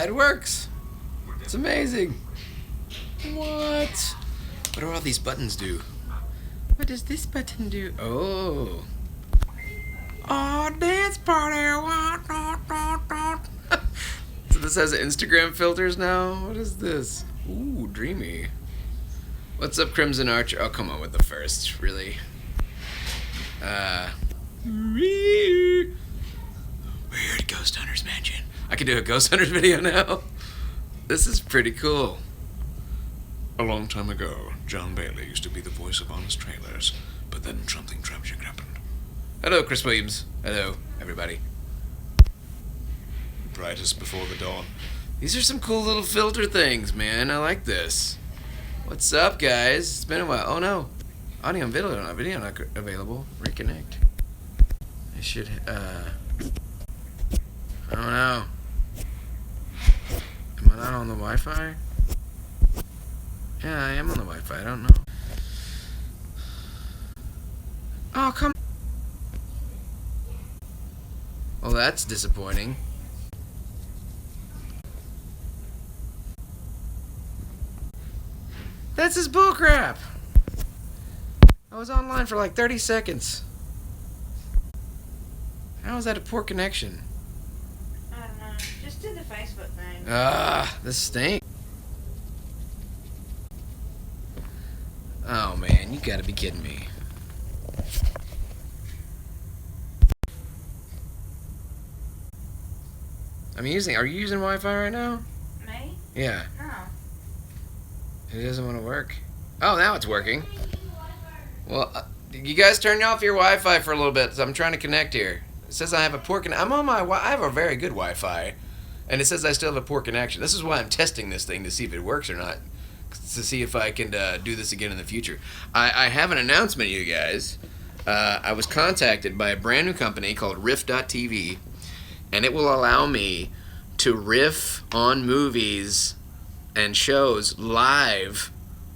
it works. It's amazing. What? What do all these buttons do? What does this button do? Oh. Oh, dance party. So this has Instagram filters now? What is this? Ooh, dreamy. What's up, Crimson Archer? Oh, come on with the first, really. Weird Ghost Hunter's Mansion. I can do a Ghost Hunters video now. This is pretty cool. A long time ago, John Bailey used to be the voice of Honest Trailers, but then something tragic happened. Hello, Chris Williams. Hello, everybody. Brightest before the dawn. These are some cool little filter things, man. I like this. What's up, guys? It's been a while. Oh, no. Audio and video not available. Reconnect. I should, I don't know. Am I not on the Wi-Fi? Yeah, I am on the Wi-Fi. I don't know. Oh, come. Well, that's disappointing. That's his bullcrap. I was online for like 30 seconds. How is that a poor connection? I don't know. Just do the Facebook thing. This stinks. Oh man, you gotta be kidding me. Are you using Wi-Fi right now? Me? Yeah. No. It doesn't want to work. Oh, now it's working. Well, you guys turn off your Wi-Fi for a little bit, so I'm trying to connect here. It says I have a poor connection. I have a very good Wi-Fi, and it says I still have a poor connection. This is why I'm testing this thing to see if it works or not, to see if I can do this again in the future. I have an announcement, you guys. I was contacted by a brand new company called Riff.tv, and it will allow me to riff on movies and shows live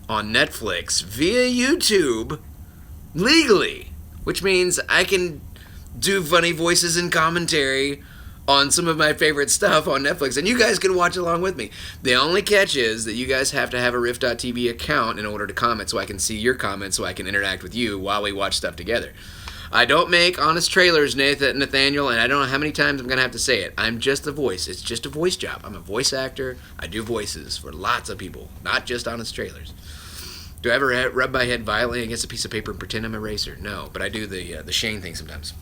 on Netflix via YouTube legally, which means I can do funny voices and commentary on some of my favorite stuff on Netflix, and you guys can watch along with me. The only catch is that you guys have to have a Riff.tv account in order to comment, so I can see your comments, so I can interact with you while we watch stuff together. I don't make honest trailers, Nathaniel, and I don't know how many times I'm going to have to say it. I'm just a voice. It's just a voice job. I'm a voice actor. I do voices for lots of people, not just honest trailers. Do I ever rub my head violently against a piece of paper and pretend I'm a racer? No, but I do the Shane thing sometimes.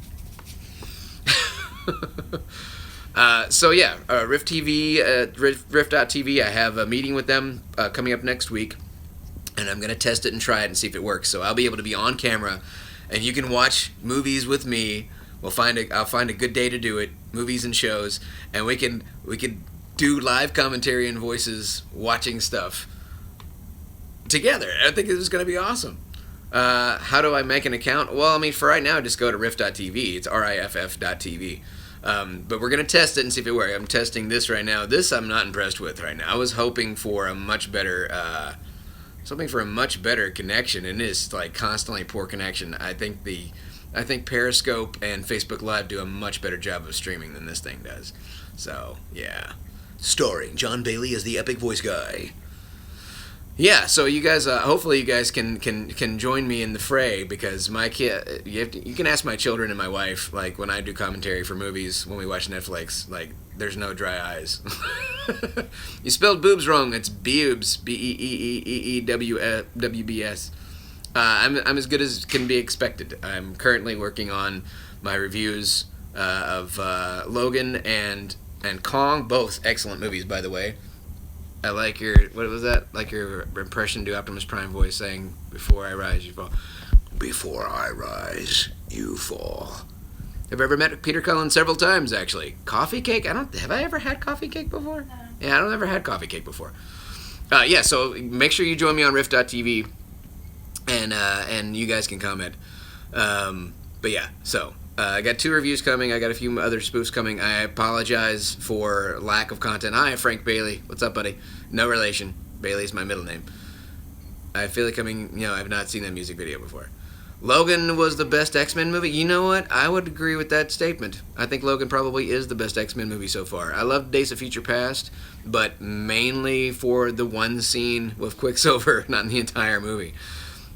Riff.tv, I have a meeting with them coming up next week, and I'm going to test it and try it and see if it works. So I'll be able to be on camera, and you can watch movies with me. I'll find a good day to do it, movies and shows, and we can do live commentary and voices watching stuff together. I think this is going to be awesome. How do I make an account? Well, I mean, for right now, just go to riff.tv. It's riff.tv. But we're going to test it and see if it works. I'm testing this right now. This I'm not impressed with right now. I was hoping for a much better connection, and it's like constantly poor connection. I think Periscope and Facebook Live do a much better job of streaming than this thing does. So, yeah. Starring John Bailey as the epic voice guy. Yeah, so you guys, hopefully you guys can join me in the fray, because my kid, you can ask my children and my wife, like when I do commentary for movies, when we watch Netflix, like there's no dry eyes. You spelled boobs wrong. It's boobs, B-E-E-E-E-W-B-S. I'm as good as can be expected. I'm currently working on my reviews of Logan and Kong, both excellent movies, by the way. I like your, what was that? Like your impression to Optimus Prime voice saying, "Before I rise, you fall." Before I rise, you fall. Have I ever met Peter Cullen several times, actually. Coffee cake? Have I ever had coffee cake before? No. Yeah, I don't ever had coffee cake before. Yeah, so make sure you join me on Riff.tv, and you guys can comment. But yeah, so I got 2 reviews coming. I got a few other spoofs coming. I apologize for lack of content. Hi, Frank Bailey. What's up, buddy? No relation. Bailey's my middle name. I feel like I've not seen that music video before. Logan was the best X-Men movie. You know what? I would agree with that statement. I think Logan probably is the best X-Men movie so far. I love Days of Future Past, but mainly for the one scene with Quicksilver, not in the entire movie.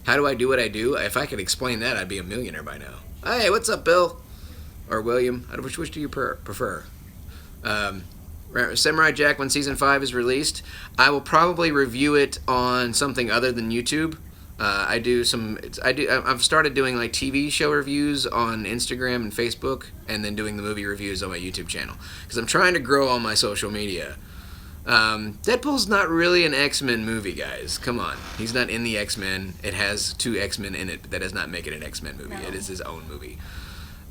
How do I do what I do? If I could explain that, I'd be a millionaire by now. Hey, what's up, Bill? Or William? Which do you prefer? Samurai Jack, when Season 5 is released, I will probably review it on something other than YouTube. I've started doing like TV show reviews on Instagram and Facebook, and then doing the movie reviews on my YouTube channel because I'm trying to grow all my social media. Deadpool's not really an X-Men movie, guys. Come on, he's not in the X-Men. It has 2 X-Men in it, but that does not make it an X-Men movie. No. It is his own movie.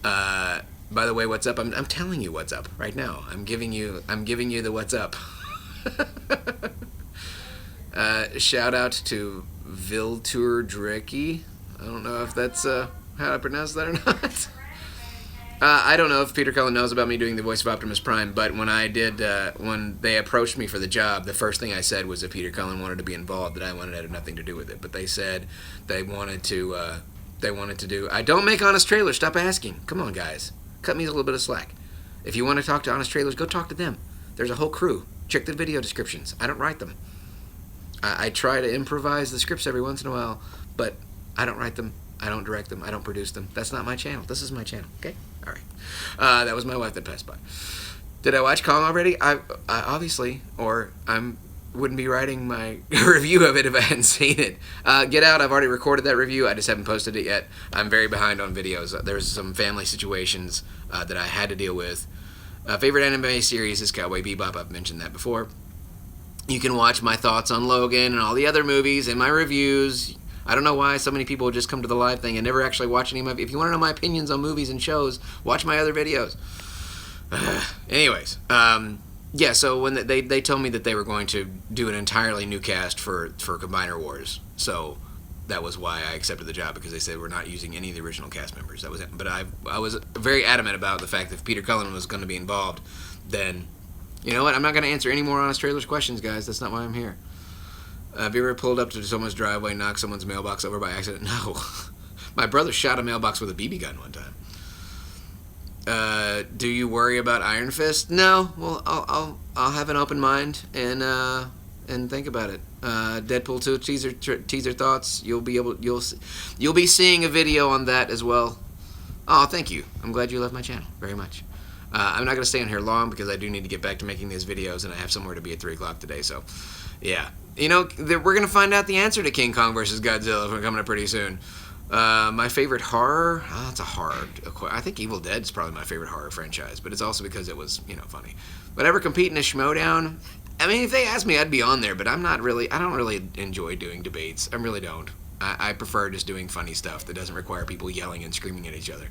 By the way, what's up? I'm telling you what's up right now. I'm giving you the what's up. Shout out to Viltur Drecki. I don't know if that's how I pronounce that or not. I don't know if Peter Cullen knows about me doing the voice of Optimus Prime, but when when they approached me for the job, the first thing I said was that Peter Cullen wanted to be involved, that I wanted to have nothing to do with it. But they said they wanted to do. I don't make honest trailers. Stop asking. Come on, guys. Cut me a little bit of slack. If you want to talk to honest trailers, go talk to them. There's a whole crew. Check the video descriptions. I don't write them. I try to improvise the scripts every once in a while, but I don't write them. I don't direct them. I don't produce them. That's not my channel. This is my channel. Okay? All right. That was my wife that passed by. Did I watch Kong already? I obviously, or wouldn't be writing my review of it if I hadn't seen it. Get Out, I've already recorded that review. I just haven't posted it yet. I'm very behind on videos. There's some family situations that I had to deal with. Favorite anime series is Cowboy Bebop. I've mentioned that before. You can watch my thoughts on Logan and all the other movies and my reviews. I don't know why so many people just come to the live thing and never actually watch any of my... If you want to know my opinions on movies and shows, watch my other videos. Anyways, yeah, so when they told me that they were going to do an entirely new cast for Combiner Wars, so that was why I accepted the job, because they said we're not using any of the original cast members. That was it. But I was very adamant about the fact that if Peter Cullen was going to be involved, then... You know what? I'm not going to answer any more Honest Trailers questions, guys. That's not why I'm here. Have you ever pulled up to someone's driveway and knocked someone's mailbox over by accident? No. My brother shot a mailbox with a BB gun one time. Do you worry about Iron Fist? No. Well, I'll have an open mind and think about it. Deadpool 2 teaser thoughts. You'll be seeing a video on that as well. Oh, thank you. I'm glad you love my channel very much. I'm not going to stay on here long because I do need to get back to making these videos, and I have somewhere to be at 3 o'clock today, so, yeah. You know, we're going to find out the answer to King Kong vs. Godzilla coming up pretty soon. My favorite horror? Oh, that's a hard... I think Evil Dead is probably my favorite horror franchise, but it's also because it was, funny. But ever compete in a schmodown? I mean, if they asked me, I'd be on there, but I don't really enjoy doing debates. I really don't. I prefer just doing funny stuff that doesn't require people yelling and screaming at each other.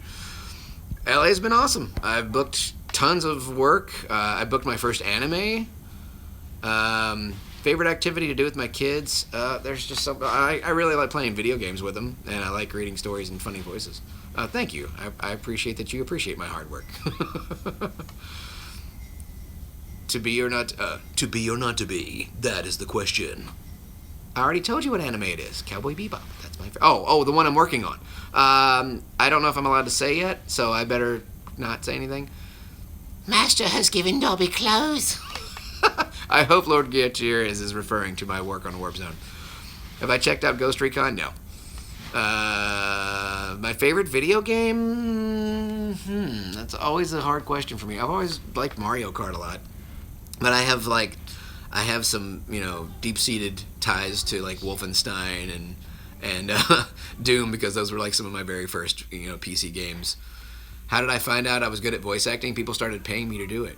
LA's been awesome. I've booked tons of work. I booked my first anime. Favorite activity to do with my kids? There's just something. I really like playing video games with them, and I like reading stories in funny voices. Thank you. I appreciate that you appreciate my hard work. To be or not to be? That is the question. I already told you what anime it is. Cowboy Bebop. That's my favorite. Oh, the one I'm working on. I don't know if I'm allowed to say yet, so I better not say anything. Master has given Dobby clothes. I hope Lord Gutierrez is referring to my work on Warp Zone. Have I checked out Ghost Recon? No. My favorite video game? That's always a hard question for me. I've always liked Mario Kart a lot. But I have some, deep-seated ties to, like, Wolfenstein and Doom, because those were, like, some of my very first, PC games. How did I find out I was good at voice acting? People started paying me to do it.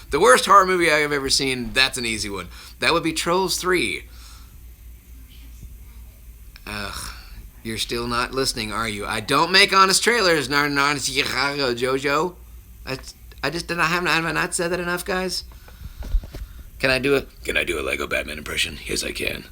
The worst horror movie I have ever seen, that's an easy one. That would be Trolls 3. Ugh. You're still not listening, are you? I don't make honest trailers, Jojo. Have I not said that enough, guys? Can I do a Lego Batman impression? Yes, I can.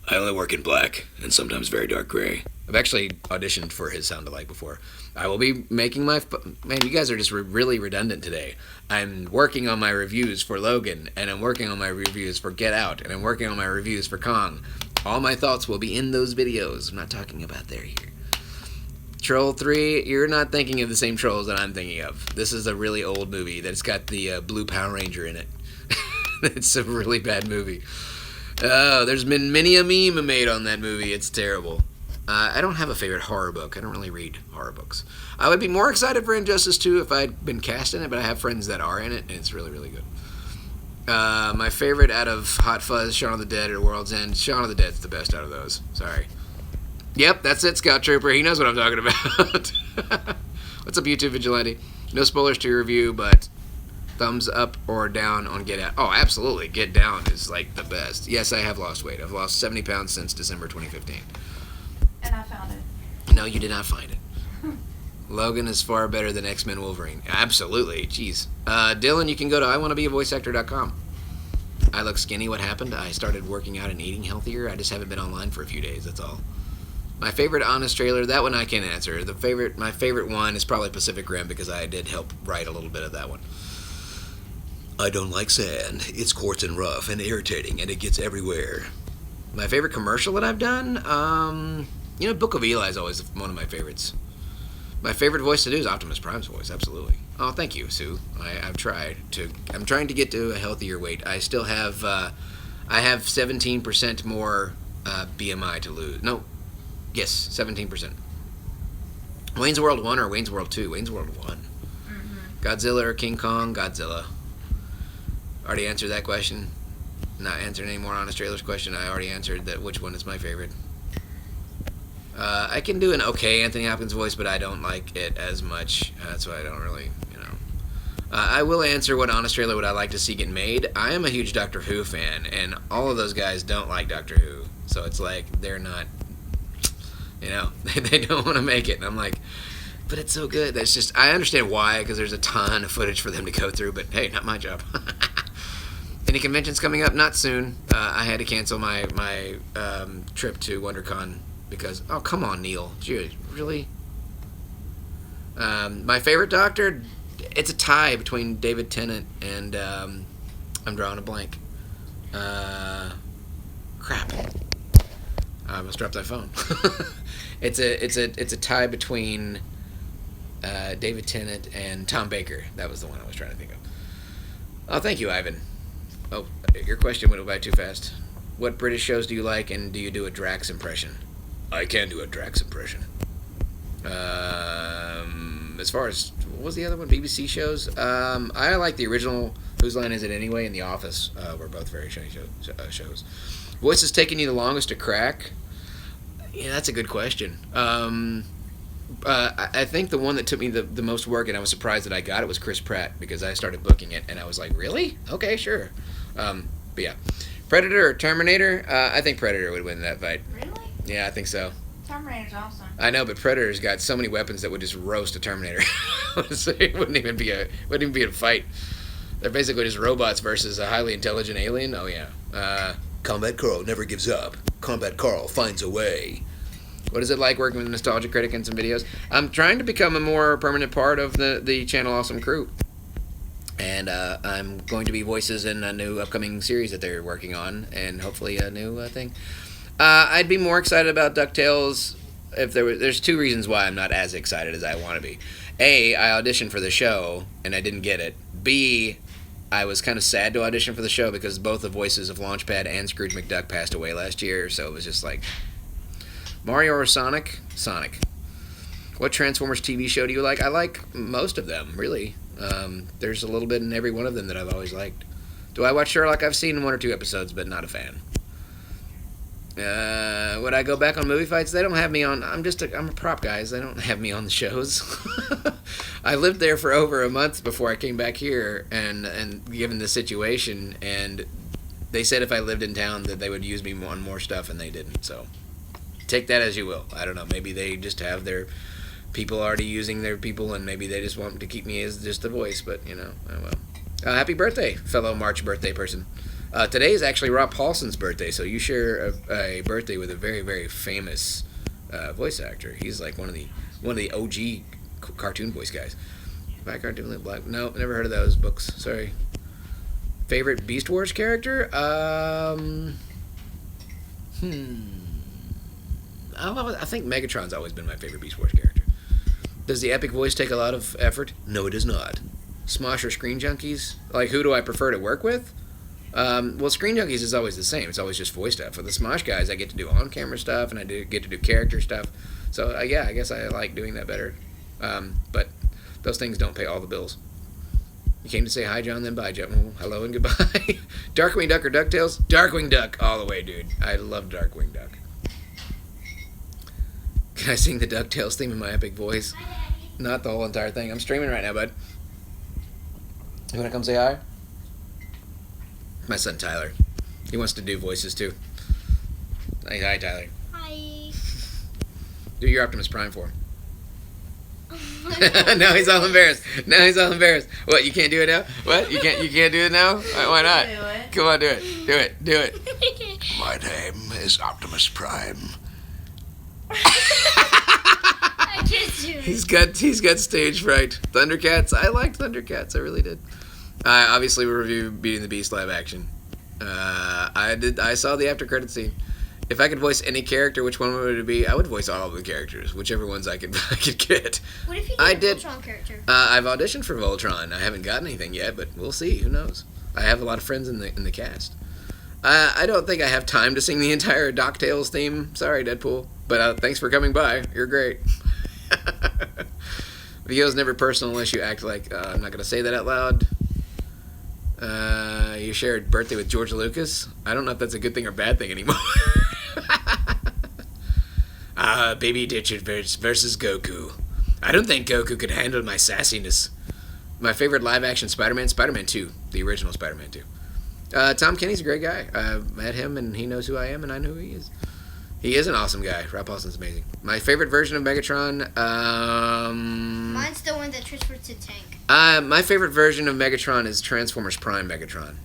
I only work in black and sometimes very dark gray. I've actually auditioned for his sound-alike before. I will be making my... Man, you guys are just really redundant today. I'm working on my reviews for Logan, and I'm working on my reviews for Get Out, and I'm working on my reviews for Kong. All my thoughts will be in those videos. I'm not talking about there here. Troll 3, you're not thinking of the same trolls that I'm thinking of. This is a really old movie that's got the blue Power Ranger in it. It's a really bad movie. Oh, there's been many a meme made on that movie. It's terrible. I don't have a favorite horror book. I don't really read horror books. I would be more excited for Injustice 2 if I'd been cast in it, but I have friends that are in it, and it's really, really good. My favorite out of Hot Fuzz, Shaun of the Dead, or World's End. Shaun of the Dead's the best out of those. Sorry. Yep, that's it, Scout Trooper. He knows what I'm talking about. What's up, YouTube Vigilante? No spoilers to your review, but thumbs up or down on Get Out. Oh, absolutely. Get Down is like the best. Yes, I have lost weight. I've lost 70 pounds since December 2015. And I found it. No, you did not find it. Logan is far better than X-Men Wolverine. Absolutely. Jeez. Dylan, you can go to iwannabeavoiceactor.com. I look skinny. What happened? I started working out and eating healthier. I just haven't been online for a few days. That's all. My favorite honest trailer, that one I can answer. My favorite one is probably Pacific Rim because I did help write a little bit of that one. I don't like sand. It's coarse and rough and irritating, and it gets everywhere. My favorite commercial that I've done, Book of Eli is always one of my favorites. My favorite voice to do is Optimus Prime's voice, absolutely. Oh, thank you, Sue. I'm trying to get to a healthier weight. I still have, I have 17% more BMI to lose. No, yes, 17%. Wayne's World 1 or Wayne's World 2? Wayne's World 1. Mm-hmm. Godzilla or King Kong? Godzilla. Already answered that question. Not answering any more honest trailers question. I already answered that. Which one is my favorite? I can do an okay Anthony Hopkins voice, but I don't like it as much. That's why I don't really, I will answer what honest trailer would I like to see get made. I am a huge Doctor Who fan, and all of those guys don't like Doctor Who. So it's like they're not, they don't want to make it. And I'm like, but it's so good. That's just, I understand why, because there's a ton of footage for them to go through, but hey, not my job. Any conventions coming up? Not soon. I had to cancel my trip to WonderCon because, oh, come on, Neil. Gee, really? My favorite Doctor, it's a tie between David Tennant and, I'm drawing a blank. Crap. I almost dropped my phone. It's a tie between David Tennant and Tom Baker. That was the one I was trying to think of. Oh, thank you, Ivan. Oh, your question went by too fast. What British shows do you like, and do you do a Drax impression? I can do a Drax impression. As far as, what was the other one? BBC shows? I like the original Whose Line Is It Anyway and The Office. Were both very funny shows. Voice is taking you the longest to crack? Yeah, that's a good question. I think the one that took me the most work, and I was surprised that I got it, was Chris Pratt, because I started booking it, and I was like, really? Okay, sure. But yeah. Predator or Terminator? I think Predator would win that fight. Really? Yeah, I think so. Terminator's awesome. I know, but Predator's got so many weapons that would just roast a Terminator. It wouldn't even be a fight. They're basically just robots versus a highly intelligent alien. Oh yeah. Combat Carl never gives up. Combat Carl finds a way. What is it like working with a Nostalgia Critic and some videos? I'm trying to become a more permanent part of the Channel Awesome crew. And I'm going to be voices in a new upcoming series that they're working on, and hopefully a new thing. I'd be more excited about DuckTales if there's two reasons why I'm not as excited as I want to be. A, I auditioned for the show, and I didn't get it. B, I was kind of sad to audition for the show because both the voices of Launchpad and Scrooge McDuck passed away last year, so it was just like, Mario or Sonic? Sonic. What Transformers TV show do you like? I like most of them, really. There's a little bit in every one of them that I've always liked. Do I watch Sherlock? I've seen 1 or 2 episodes, but not a fan. Would I go back on movie fights? They don't have me on. I'm a prop, guys. They don't have me on the shows. I lived there for over a month before I came back here, and given the situation, and they said if I lived in town that they would use me on more stuff, and they didn't. So take that as you will. I don't know. Maybe they just have their people already using their people, and maybe they just want to keep me as just the voice. But oh well. Happy birthday, fellow March birthday person. Today is actually Rob Paulson's birthday, so you share a birthday with a very, very famous voice actor. He's like one of the OG cartoon voice guys. Black Cartoon Black. No, never heard of those books. Sorry. Favorite Beast Wars character? I think Megatron's always been my favorite Beast Wars character. Does the epic voice take a lot of effort? No, it does not. Smosh or Screen Junkies? Like, who do I prefer to work with? Well, Screen Junkies is always the same. It's always just voice stuff. For the Smosh guys, I get to do on-camera stuff, and I get to do character stuff. So, yeah, I guess I like doing that better. But those things don't pay all the bills. You came to say hi, John, then bye, John. Well, hello and goodbye. Darkwing Duck or DuckTales? Darkwing Duck all the way, dude. I love Darkwing Duck. Can I sing the DuckTales theme in my epic voice? Not the whole entire thing. I'm streaming right now, bud. You want to come say hi? My son, Tyler. He wants to do voices, too. Hi, Tyler. Hi. Do your Optimus Prime for him. Now he's all embarrassed. What, you can't do it now? What? You can't do it now? Why not? Come on, do it. Do it. My name is Optimus Prime. I can't do it. He's got stage fright. Thundercats. I liked Thundercats. I really did. I obviously will review Beating the Beast live action. I saw the after credit scene. If I could voice any character, which one would it be? I would voice all of the characters, whichever ones I could get. What if you did a Voltron character? I've auditioned for Voltron. I haven't gotten anything yet, but we'll see. Who knows? I have a lot of friends in the cast. I don't think I have time to sing the entire DuckTales theme. Sorry, Deadpool. But thanks for coming by. You're great. Video's never personal unless you act like... I'm not going to say that out loud. You shared birthday with George Lucas. I don't know if that's a good thing or bad thing anymore. Baby Ditcher versus Goku. I don't think Goku could handle my sassiness. My favorite live-action Spider-Man 2. The original Spider-Man 2. Tom Kenny's a great guy. I met him, and he knows who I am, and I know who he is. He is an awesome guy. Rob Paulson's amazing. My favorite version of Megatron... Mine's the one that transferred to tank. My favorite version of Megatron is Transformers Prime Megatron.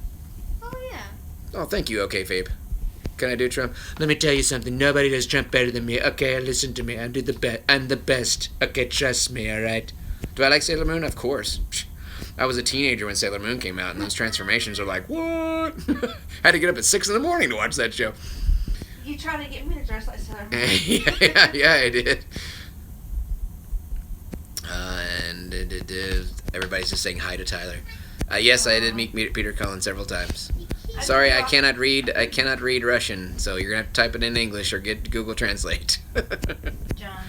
Oh, yeah. Oh, thank you, okay, Fabe. Can I do Trump? Let me tell you something. Nobody does Trump better than me. Okay, listen to me. I'm the best. Okay, trust me, alright? Do I like Sailor Moon? Of course. I was a teenager when Sailor Moon came out, and those transformations are like, what? Had to get up at 6 in the morning to watch that show. You tried to get me to dress like Sailor Moon. yeah, I did. And everybody's just saying hi to Tyler. Yes, I did meet Peter Cullen several times. Sorry, I cannot read Russian, so you're gonna have to type it in English or get Google Translate. John.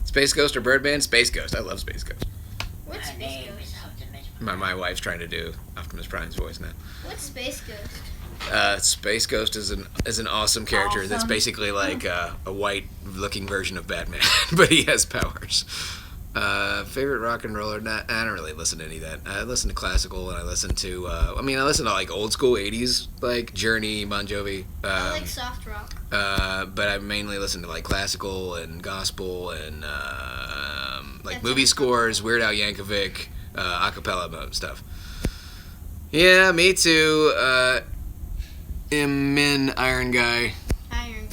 Space Ghost or Birdman? Space Ghost. I love Space Ghost. What's Space Ghost? My wife's trying to do Optimus Prime's voice now. What's Space Ghost? Space Ghost is an awesome character that's basically like a white-looking version of Batman, but he has powers. Favorite rock and roller? I don't really listen to any of that. I listen to classical, and I listen to I listen to like old school 80s, like Journey, Bon Jovi. I like soft rock. But I mainly listen to like classical and gospel and like That's movie scores, Weird Al Yankovic, acapella stuff. Yeah, me too. Min Iron Guy. Iron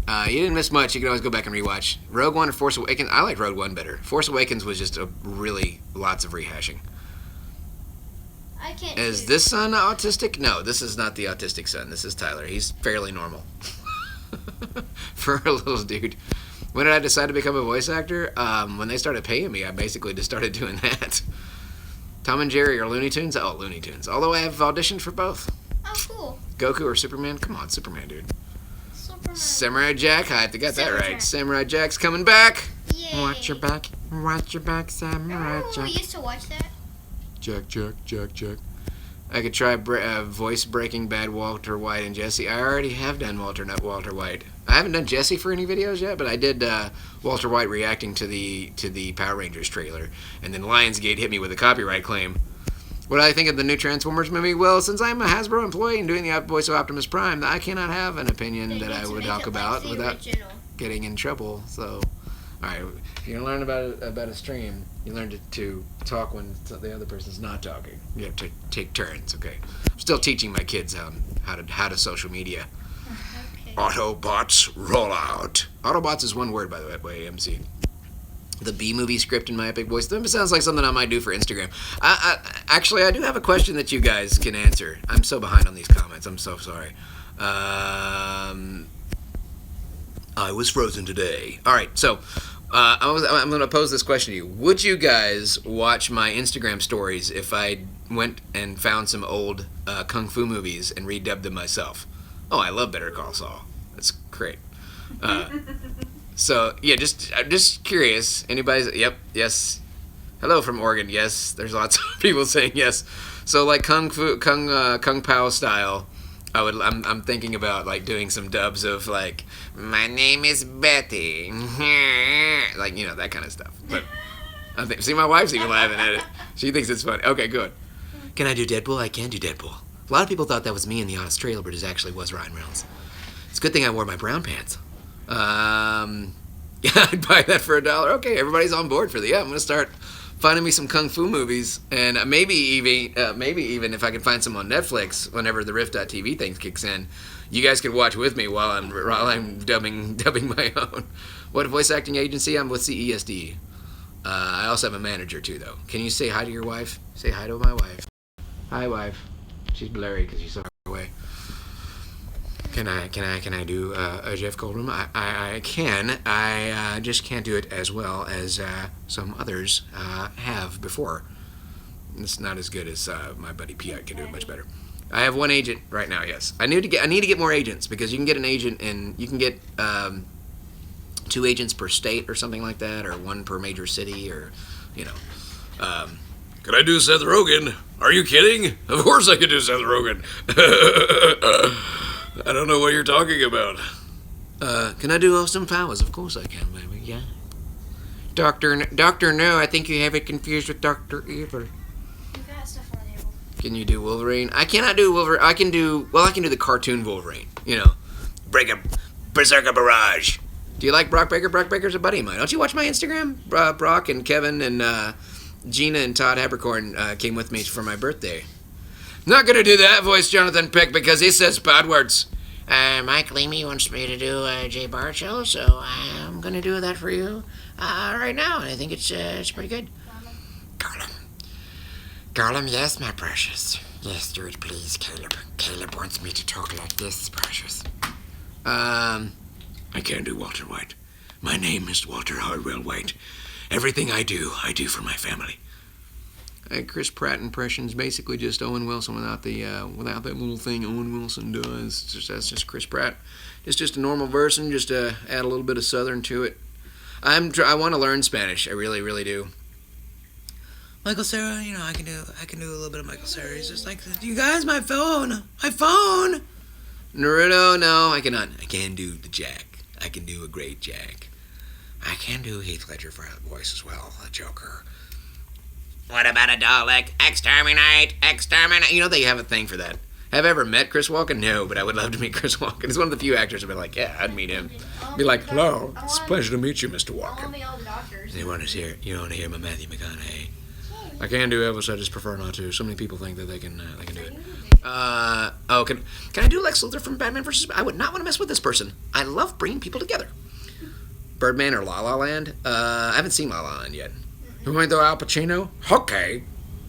Guy. You didn't miss much. You can always go back and rewatch. Rogue One or Force Awakens? I like Rogue One better. Force Awakens was just really lots of rehashing. I can't. Is this son autistic? No, this is not the autistic son. This is Tyler. He's fairly normal. For a little dude. When did I decide to become a voice actor? When they started paying me, I basically just started doing that. Tom and Jerry or Looney Tunes? Oh, Looney Tunes. Although I have auditioned for both. Oh, cool. Goku or Superman? Come on, Superman, dude. Superman. Samurai Jack. I have to get that Samurai right. Jack. Samurai Jack's coming back. Yay. Watch your back, Samurai Oh, Jack. we used to watch that. Jack. I could try voice breaking bad Walter White and Jesse. I already have done Walter White. I haven't done Jesse for any videos yet, but I did Walter White reacting to the Power Rangers trailer, and then Lionsgate hit me with a copyright claim. What do I think of the new Transformers movie? Well, since I'm a Hasbro employee and doing the voice of Optimus Prime, I cannot have an opinion They that need I to would make talk it like about the without original. getting in trouble. So, all right, if you're gonna learn about a stream, you learn to talk when the other person's not talking. You have to take turns. Okay, I'm still teaching my kids how to social media. Okay. Autobots roll out. Autobots is one word, by the way, MC. The B-movie script in my epic voice. That sounds like something I might do for Instagram. Actually, I do have a question that you guys can answer. I'm so behind on these comments. I'm so sorry. I was frozen today. All right, so I'm going to pose this question to you. Would you guys watch my Instagram stories if I went and found some old kung fu movies and redubbed them myself? Oh, I love Better Call Saul. That's great. So yeah, I'm just curious. Anybody's? Yep. Yes. Hello from Oregon. Yes. There's lots of people saying yes. So like kung pao style. I'm thinking about like doing some dubs of like, my name is Betty, like, you know, that kind of stuff. But see, my wife's even laughing at it. She thinks it's funny. Okay, good. Can I do Deadpool? I can do Deadpool. A lot of people thought that was me in the honest trailer, but it actually was Ryan Reynolds. It's a good thing I wore my brown pants. Yeah, I'd buy that for $1. Okay, everybody's on board for the. Yeah, I'm gonna start finding me some kung fu movies, and maybe even if I can find some on Netflix whenever the Rift.tv thing kicks in, you guys can watch with me while I'm dubbing my own. What voice acting agency? I'm with CESD. I also have a manager too, though. Can you say hi to your wife? Say hi to my wife. Hi, wife. She's blurry because she's so far away. Can I do a Jeff Goldblum? I can. I just can't do it as well as some others have before. It's not as good as my buddy P. I can do it much better. I have one agent right now. Yes, I need to get more agents, because you can get an agent and you can get 2 agents per state or something like that, or 1 per major city, or you know. Can I do Seth Rogen? Are you kidding? Of course I can do Seth Rogen. I don't know what you're talking about. Can I do Austin Powers? Of course I can, baby. Yeah. Doctor, no, I think you have it confused with Dr. Evil. You got stuff on the table. Can you do Wolverine? I cannot do Wolverine. I can do the cartoon Wolverine. You know, Berserker Barrage. Do you like Brock Baker? Brock Baker's a buddy of mine. Don't you watch my Instagram? Brock and Kevin and Gina and Todd Habercorn came with me for my birthday. Not gonna do that voice, Jonathan Peck, because he says bad words. Mike Leamy wants me to do a Jay Bart show, so I'm gonna do that for you right now, and I think it's pretty good. Garland, yes, my precious. Yes, do it, please, Caleb. Caleb wants me to talk like this, precious. I can't do Walter White. My name is Walter Hardwell White. Everything I do for my family. Chris Pratt impressions, basically just Owen Wilson without that little thing Owen Wilson does. That's just Chris Pratt. It's just a normal version, just add a little bit of Southern to it. I want to learn Spanish. I really, really do. Michael Cera, you know, I can do a little bit of Michael Cera. He's just like, you guys, my phone. Naruto, no, I cannot. I can do the Jack. I can do a great Jack. I can do Heath Ledger for a voice as well, a Joker. What about a Dalek? Exterminate! You know they have a thing for that. Have I ever met Chris Walken? No, but I would love to meet Chris Walken. He's one of the few actors I've been like, yeah, I'd meet him. Be like, hello, it's a pleasure to meet you, Mr. Walken. You want to hear my Matthew McConaughey? I can do Elvis, I just prefer not to. So many people think that they can do it. Can I do Lex Luthor from Batman vs. I would not want to mess with this person. I love bringing people together. Birdman or La La Land? I haven't seen La La Land yet. You want me to do Al Pacino? Okay.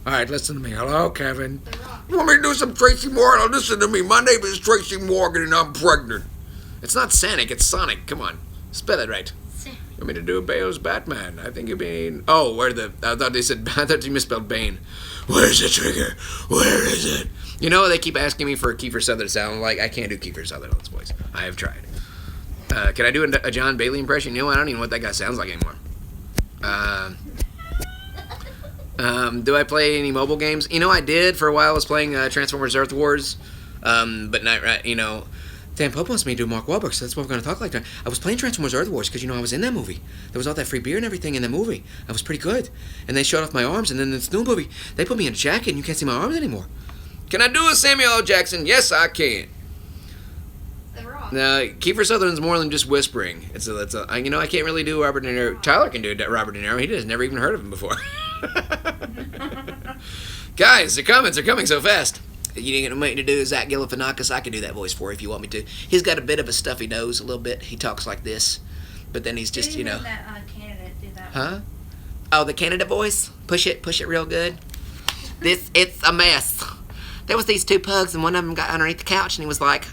All right, listen to me. Hello, Kevin. You want me to do some Tracy Morgan? Listen to me. My name is Tracy Morgan, and I'm pregnant. It's not Sonic. It's Sonic. Come on. Spell it right. You want me to do Bayo's Batman? I think you mean... Oh, I thought you misspelled Bane. Where's the trigger? Where is it? You know, they keep asking me for a Kiefer Sutherland sound. Like, I can't do Kiefer Sutherland's voice. I have tried. Can I do a John Bailey impression? You know, I don't even know what that guy sounds like anymore. Do I play any mobile games? You know, I did for a while. I was playing Transformers Earth Wars, but not right. You know, Dan Pope wants me to do Mark Wahlberg, so that's what we're going to talk like. I was playing Transformers Earth Wars because, you know, I was in that movie. There was all that free beer and everything in the movie. I was pretty good. And they showed off my arms, and then in this new movie, they put me in a jacket, and you can't see my arms anymore. Can I do a Samuel L. Jackson? Yes, I can. Now, Kiefer Sutherland's more than just whispering. You know, I can't really do Robert De Niro. Tyler can do Robert De Niro. He has never even heard of him before. Guys, the comments are coming so fast. You ain't gonna make me to do Zach Galifianakis. I can do that voice for you if you want me to. He's got a bit of a stuffy nose, a little bit. He talks like this, but then he's just, you know. That candidate do that. Huh? Oh, the candidate voice. Push it real good. It's a mess. there was these two pugs, and one of them got underneath the couch, and he was like,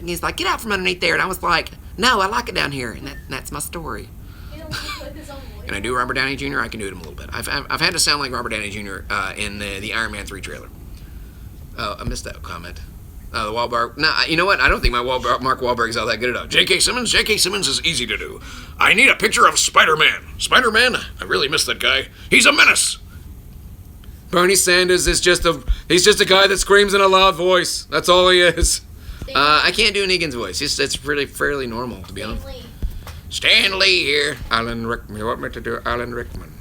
he's like, get out from underneath there. And I was like, no, I like it down here. And that's my story. Can I do Robert Downey Jr.? I can do it a little bit. I've had to sound like Robert Downey Jr. In the Iron Man 3 trailer. Oh, I missed that comment. The Wahlberg. Nah, you know what? I don't think Mark Wahlberg's all that good at all. J.K. Simmons is easy to do. I need a picture of Spider-Man. Spider-Man? I really miss that guy. He's a menace. Bernie Sanders is he's just a guy that screams in a loud voice. That's all he is. I can't do Negan's voice. It's really fairly normal, to be honest. Stan Lee here. Alan Rickman. You want me to do Alan Rickman?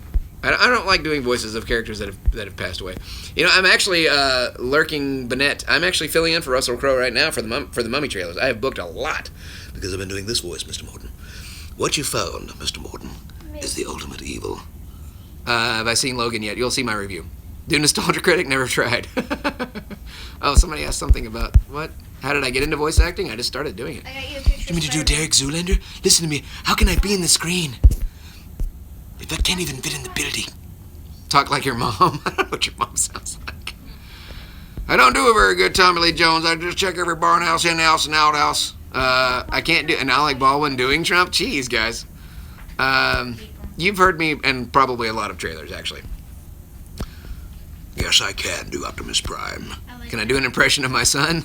I don't like doing voices of characters that have passed away. You know, I'm actually lurking Bennett. I'm actually filling in for Russell Crowe right now for the Mummy trailers. I have booked a lot because I've been doing this voice, Mr. Morton. What you found, Mr. Morton, is the ultimate evil. Have I seen Logan yet? You'll see my review. Do Nostalgia Critic? Never tried. Oh, somebody asked something about what? How did I get into voice acting? I just started doing it. I got you a picture. You mean to do Derek Zoolander? Listen to me. How can I be in the screen if I can't even fit in the building? Talk like your mom. I don't know what your mom sounds like. I don't do a very good Tommy Lee Jones. I just check every barn house, in house, and out house. I can't do, and Alec Baldwin doing Trump. Jeez, guys. You've heard me, and probably a lot of trailers, actually. Yes, I can do Optimus Prime. Can I do an impression of my son?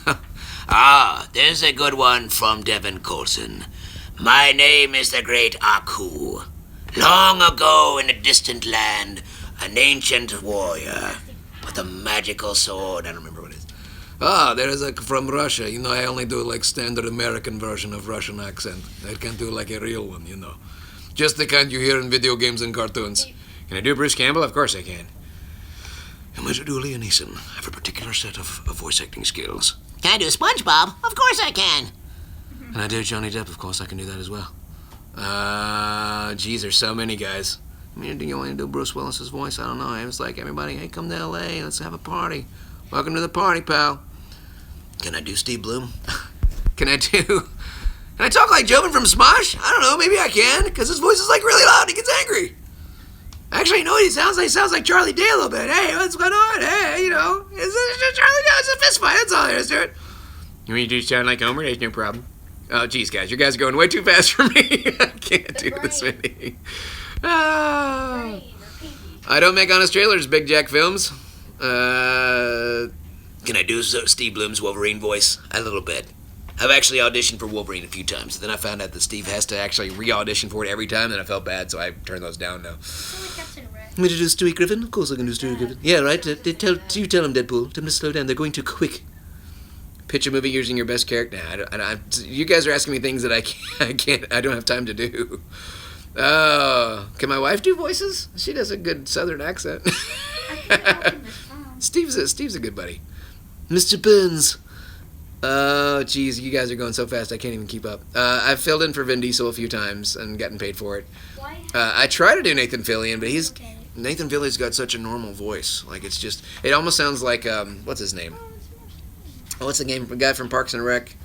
There's a good one from Devin Coulson. My name is the Great Aku. Long ago in a distant land, an ancient warrior with a magical sword. I don't remember what it is. There's from Russia. You know, I only do like standard American version of Russian accent. I can't do like a real one, you know. Just the kind you hear in video games and cartoons. Can I do Bruce Campbell? Of course I can. Am I to do Liam Neeson? I have a particular set of voice acting skills. Can I do SpongeBob? Of course I can. Can I do Johnny Depp? Of course I can do that as well. Geez, there's so many guys. I mean, do you want to do Bruce Willis's voice? I don't know. It was like, everybody, hey, come to L.A., let's have a party. Welcome to the party, pal. Can I do Steve Bloom? Can I talk like Jobin from Smosh? I don't know, maybe I can, because his voice is like really loud and he gets angry. Actually, you know what he sounds like? He sounds like Charlie Day a little bit. Hey, what's going on? Hey, you know, it's Charlie Day. It's a fist fight. That's all there is to it. You mean you do sound like Homer? There's no problem. Oh, geez, guys. You guys are going way too fast for me. I can't do this many. I don't make honest trailers, Big Jack Films. Can I do Steve Bloom's Wolverine voice? A little bit. I've actually auditioned for Wolverine a few times. Then I found out that Steve has to actually re-audition for it every time, and I felt bad, so I turned those down now. Want me to do Stewie Griffin? Of course I can do Stewie Griffin. Yeah, right? You tell him, Deadpool. Tell him to slow down. They're going too quick. Pitch a movie using your best character. Nah, you guys are asking me things that I don't have time to do. Can my wife do voices? She does a good southern accent. Steve's a good buddy. Mr. Burns. Oh, geez, you guys are going so fast I can't even keep up. I've filled in for Vin Diesel a few times and gotten paid for it. I try to do Nathan Fillion, but Nathan Fillion's got such a normal voice. Like, it almost sounds like, what's his name? What's the guy from Parks and Rec?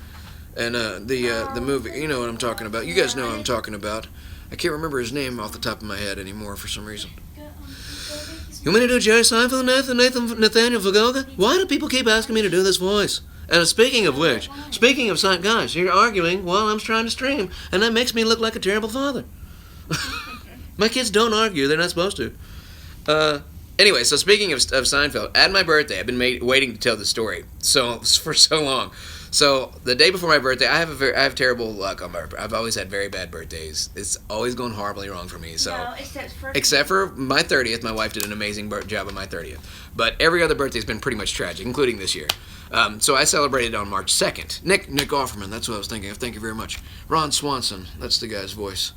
And the movie, you know what I'm talking about. You guys know what I'm talking about. I can't remember his name off the top of my head anymore for some reason. You want me to do Jerry Seinfeld, Nathaniel Naranjo? Why do people keep asking me to do this voice? And speaking of which, guys, you're arguing while I'm trying to stream, and that makes me look like a terrible father. My kids don't argue; they're not supposed to. Anyway, so speaking of Seinfeld, at my birthday, I've been waiting to tell the story for so long. So the day before my birthday, I have terrible luck on my birthday. I've always had very bad birthdays. It's always going horribly wrong for me. So No, except for my 30th, my wife did an amazing job on my 30th. But every other birthday's been pretty much tragic, including this year. So I celebrated on March 2nd. Nick Offerman, that's what I was thinking of. Thank you very much. Ron Swanson, that's the guy's voice.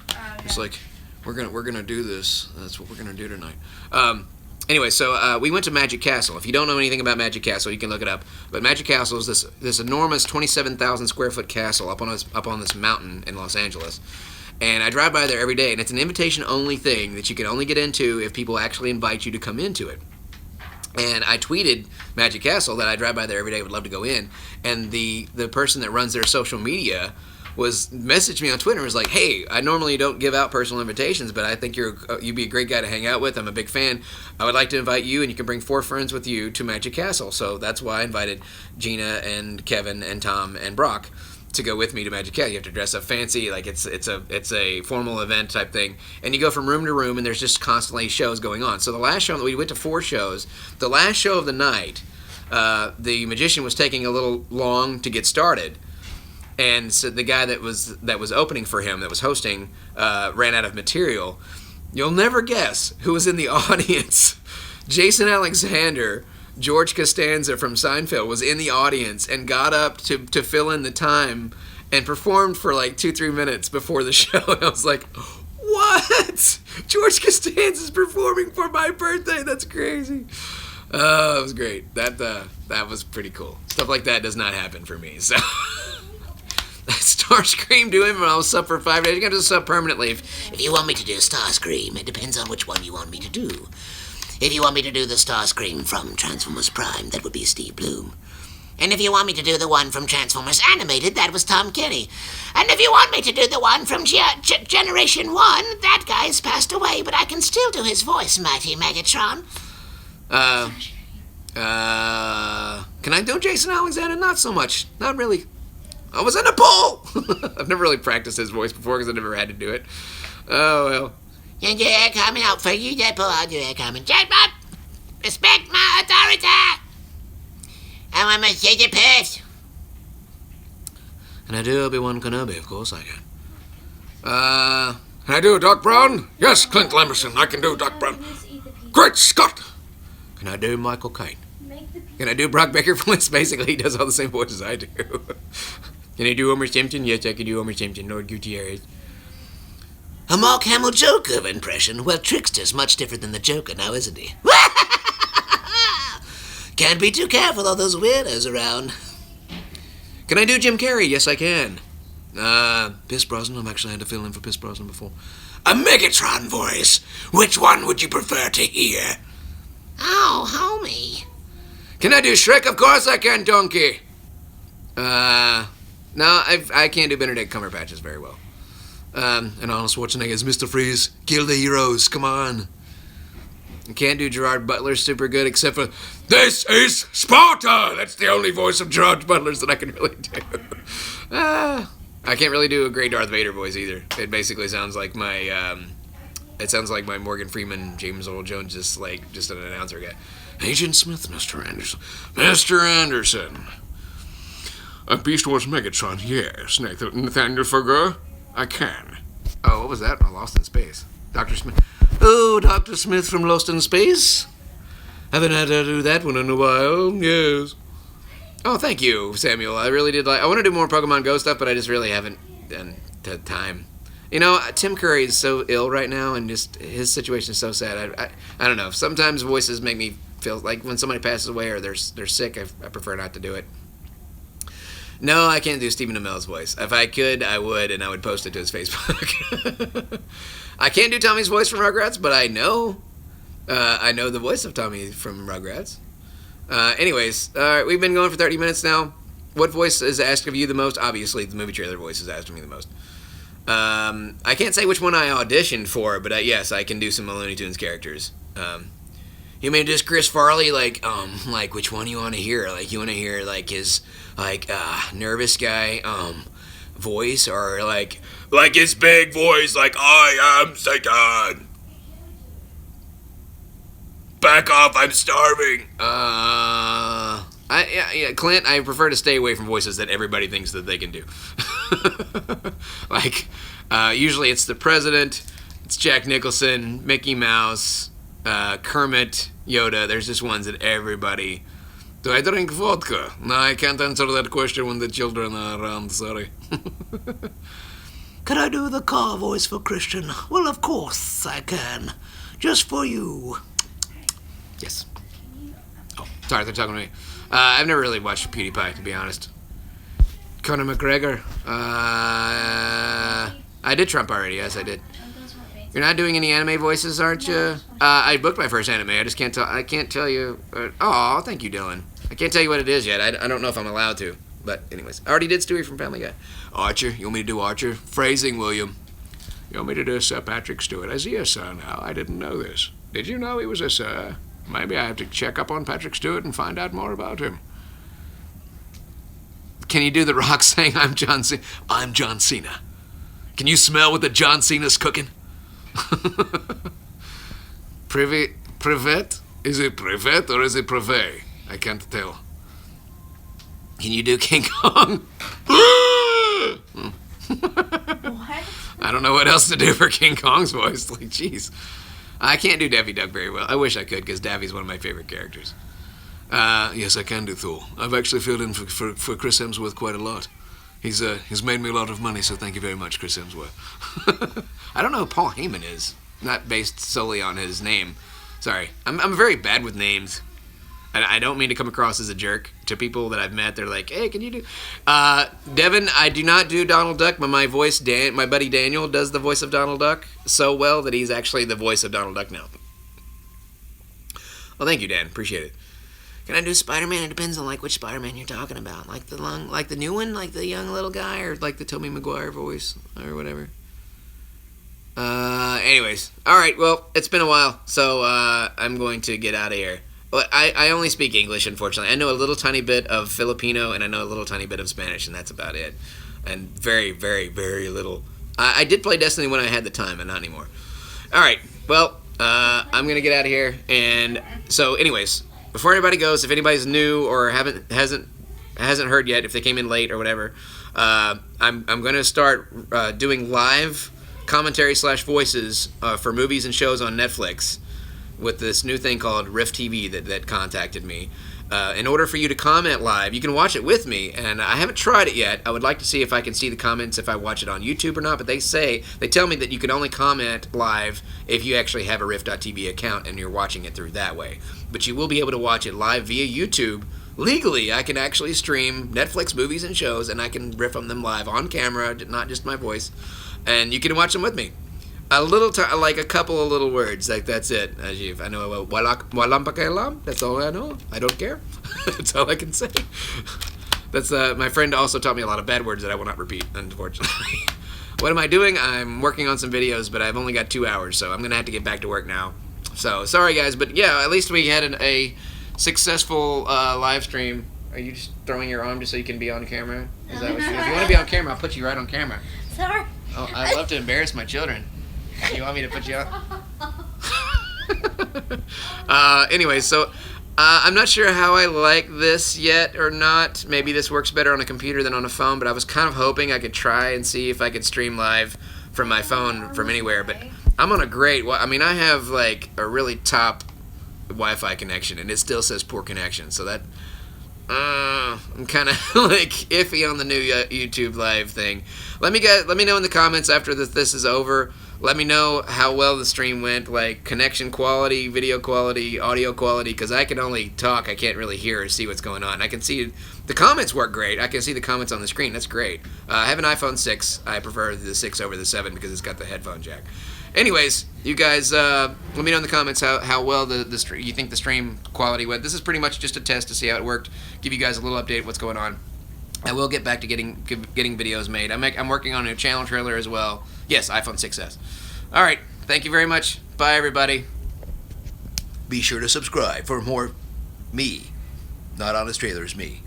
It's like, we're gonna do this. That's what we're gonna do tonight. Anyway, so we went to Magic Castle. If you don't know anything about Magic Castle, you can look it up. But Magic Castle is this enormous 27,000 square foot castle up on this mountain in Los Angeles. And I drive by there every day, and it's an invitation only thing that you can only get into if people actually invite you to come into it. And I tweeted Magic Castle that I drive by there every day, would love to go in. And the person that runs their social media messaged me on Twitter and was like, hey, I normally don't give out personal invitations, but I think you'd be a great guy to hang out with. I'm a big fan. I would like to invite you, and you can bring 4 friends with you to Magic Castle. So that's why I invited Gina and Kevin and Tom and Brock to go with me to Magic Castle. You have to dress up fancy, like it's a formal event type thing, and you go from room to room, and there's just constantly shows going on. So the last show, we went to 4 shows. The last show of the night, the magician was taking a little long to get started, and so the guy that was opening for him, that was hosting, ran out of material. You'll never guess who was in the audience. Jason Alexander, George Costanza from Seinfeld, was in the audience and got up to fill in the time and performed for like 2-3 minutes before the show. And I was like, what? George Costanza's performing for my birthday? That's crazy. It was great. That was pretty cool. Stuff like that does not happen for me. So Starscream to him, and I'll sub for 5 days. You gotta sub permanently. If you want me to do Starscream, it depends on which one you want me to do. If you want me to do the Starscream from Transformers Prime, that would be Steve Bloom. And if you want me to do the one from Transformers Animated, that was Tom Kenny. And if you want me to do the one from Generation 1, that guy's passed away, but I can still do his voice, Mighty Megatron. Can I do Jason Alexander? Not so much. Not really. I was in a pool! I've never really practiced his voice before because I never had to do it. Oh, well. Yeah, coming out for you, Deadpool. I'll do that coming. Jackpot! Respect my authority! I want my shady piss. Can I do Obi-Wan Kenobi? Of course I can. Can I do Doc Brown? Yes, Clint Lamerson. I can do Doc Brown. Great Scott! Can I do Michael Caine? Can I do Brock Baker from List? Basically, he does all the same voices I do. Can I do Homer Simpson? Yes, I can do Homer Simpson. Lord Gutierrez. A Mark Hamill Joker impression? Well, Trickster's much different than the Joker now, isn't he? Can't be too careful, all those weirdos around. Can I do Jim Carrey? Yes, I can. Pierce Brosnan. I've actually had to fill in for Pierce Brosnan before. A Megatron voice. Which one would you prefer to hear? Oh, homie. Can I do Shrek? Of course I can, Donkey. No, I can't do Benedict Cumberbatches very well. And Arnold Schwarzenegger is Mr. Freeze. Kill the heroes, come on. I can't do Gerard Butler super good, except for This is Sparta! That's the only voice of Gerard Butler's that I can really do. I can't really do a great Darth Vader voice either. It basically sounds like my, Morgan Freeman, James Earl Jones, just an announcer guy. Agent Smith, Mr. Anderson. Mr. Anderson. A Beast Wars Megatron, yes. Nathaniel Naranjo, I can. Oh, what was that? Oh, Lost in Space. Dr. Smith. Oh, Dr. Smith from Lost in Space. Haven't had to do that one in a while, yes. Oh, thank you, Samuel. I really did I want to do more Pokemon Go stuff, but I just really haven't done the time. You know, Tim Curry is so ill right now, and just his situation is so sad. I don't know. Sometimes voices make me feel like when somebody passes away or they're sick, I prefer not to do it. No, I can't do Stephen Amell's voice. If I could, I would, and I would post it to his Facebook. I can't do Tommy's voice from Rugrats, but I know the voice of Tommy from Rugrats. Anyways, we've been going for 30 minutes now. What voice is asked of you the most? Obviously, the movie trailer voice is asked of me the most. I can't say which one I auditioned for, but yes, I can do some Looney Tunes characters. You mean just Chris Farley, like which one you want to hear? Like, you want to hear, like, his, nervous guy, voice, or, like his big voice, like, I am Satan. Back off, I'm starving. Clint, I prefer to stay away from voices that everybody thinks that they can do. Usually it's the president, it's Jack Nicholson, Mickey Mouse, Kermit, Yoda. There's just ones that everybody... Do I drink vodka? No, I can't answer that question when the children are around, sorry. Can I do the car voice for Christian? Well, of course I can. Just for you. Yes. Oh, sorry, they're talking to me. I've never really watched PewDiePie, to be honest. Conor McGregor. I did Trump already, yes, I did. You're not doing any anime voices, aren't you? I booked my first anime. I just can't tell. I can't tell you. Oh, thank you, Dylan. I can't tell you what it is yet. I don't know if I'm allowed to. But anyways, I already did Stewie from Family Guy. Archer, you want me to do Archer? Phrasing, William. You want me to do Sir Patrick Stewart? Is he a sir now? I didn't know this. Did you know he was a sir? Maybe I have to check up on Patrick Stewart and find out more about him. Can you do The Rock saying, I'm John Cena? I'm John Cena. Can you smell what the John Cena's cooking? Privet? Is it privet or is it privet? I can't tell. Can you do King Kong? What? I don't know what else to do for King Kong's voice. Like, jeez. I can't do Daffy Duck very well. I wish I could, because Daffy's one of my favorite characters. Yes, I can do Thor. I've actually filled in for Chris Hemsworth quite a lot. He's made me a lot of money, so thank you very much, Chris Hemsworth. I don't know who Paul Heyman is. Not based solely on his name. Sorry. I'm very bad with names. I don't mean to come across as a jerk to people that I've met. They're like, hey, can you do... Devin, I do not do Donald Duck, but my buddy Daniel does the voice of Donald Duck so well that he's actually the voice of Donald Duck now. Well, thank you, Dan. Appreciate it. Can I do Spider-Man? It depends on, like, which Spider-Man you're talking about. Like the new one, like the young little guy, or like the Tobey Maguire voice, or whatever. Anyways. Alright, well, it's been a while, so I'm going to get out of here. But I only speak English, unfortunately. I know a little tiny bit of Filipino, and I know a little tiny bit of Spanish, and that's about it. And very, very, very little. I did play Destiny when I had the time, and not anymore. Alright, well, I'm going to get out of here. And so, anyways, before anybody goes, if anybody's new or hasn't heard yet, if they came in late or whatever, I'm going to start doing live commentary / voices for movies and shows on Netflix with this new thing called Rift TV that contacted me. In order for you to comment live, you can watch it with me, and I haven't tried it yet. I would like to see if I can see the comments if I watch it on YouTube or not, but they tell me that you can only comment live if you actually have a Rift.tv account and you're watching it through that way. But you will be able to watch it live via YouTube. Legally, I can actually stream Netflix movies and shows, and I can riff on them live on camera, not just my voice, and you can watch them with me. Like a couple of little words, like that's it. I know Walampakelam, that's all I know. I don't care. That's all I can say. That's my friend also taught me a lot of bad words that I will not repeat, unfortunately. What am I doing? I'm working on some videos, but I've only got 2 hours, so I'm gonna have to get back to work now. So sorry guys, but yeah, at least we had a successful live stream. Are you just throwing your arm just so you can be on camera? Is that what if you want to be on camera, I'll put you right on camera. Sorry. Oh, I love to embarrass my children. You want me to put you on? Anyway, so I'm not sure how I like this yet or not. Maybe this works better on a computer than on a phone, but I was kind of hoping I could try and see if I could stream live from my phone from anywhere. But I'm on I have like a really top Wi-Fi connection, and it still says poor connection. So that I'm kind of like iffy on the new YouTube live thing. Let me know in the comments after this is over. Let me know how well the stream went, like connection quality, video quality, audio quality, because I can only talk. I can't really hear or see what's going on. I can see the comments work great. I can see the comments on the screen. That's great. I have an iPhone 6. I prefer the 6 over the 7 because it's got the headphone jack. Anyways, you guys, let me know in the comments how well you think the stream quality went. This is pretty much just a test to see how it worked. Give you guys a little update of what's going on. I will get back to getting videos made. I'm working on a channel trailer as well. Yes, iPhone 6s. All right. Thank you very much. Bye, everybody. Be sure to subscribe for more me. Not Honest Trailers, me.